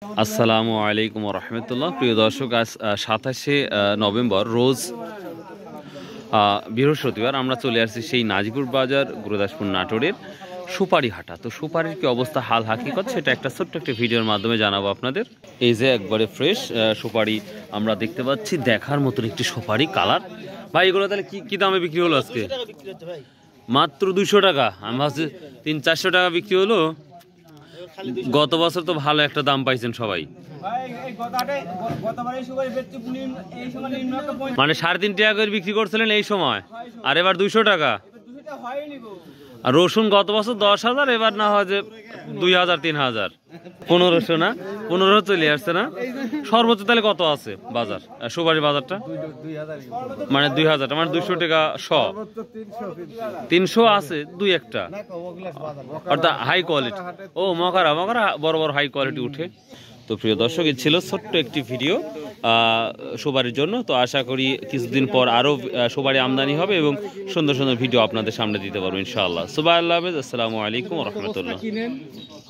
আসসালামু আলাইকুম রহমতুল্লাহ। প্রিয় দর্শক, আজ 27শে নভেম্বর রোজ বৃহস্পতিবার আমরা চলে আসছি সেই নাজিপুর বাজার গুরুদাসপুর নাটোরের সুপারি হাটা। তো সুপারির কি অবস্থা, হাল হাকিকত, সেটা একটা ছোট্ট একটা ভিডিওর মাধ্যমে জানাবো আপনাদের। এই যে একবারে ফ্রেশ সুপারি আমরা দেখতে পাচ্ছি, দেখার মতন একটি সুপারি কালার। ভাই এগুলো তাহলে কি দামে বিক্রি হলো আজকে? মাত্র 200 টাকা। আমি ভাবছি 300-400 টাকা বিক্রি হলো। গত বছর তো ভালো একটা দাম পাইছেন সবাই, মানে 3.5 টাকা করে বিক্রি করছিলেন এই সময়, আর এবার 200 টাকা। আর রসুন গত বছর 10,000, এবার না হয় যে 2,000-3,000, 1500 না 1500 চলে আসছে না। সর্বোচ্চ তাহলে কত আছে বাজার, সুপারি বাজারটা? মানে 2,000, মানে 200 টাকা শ, 300 আছে দুই একটা, অর্থাৎ হাই কোয়ালিটি। ও মকারা বড় বড় হাই কোয়ালিটি উঠে। তো প্রিয় দর্শক, এই ছিল ছোট্ট একটি ভিডিও সুপারির জন্য। তো আশা করি কিছুদিন পর আরও সুপারি আমদানি হবে এবং সুন্দর সুন্দর ভিডিও আপনাদের সামনে দিতে পারবো ইনশাআল্লাহ। সুবহানাল্লাহ, আসসালামু আলাইকুম রহমতুল্লাহ।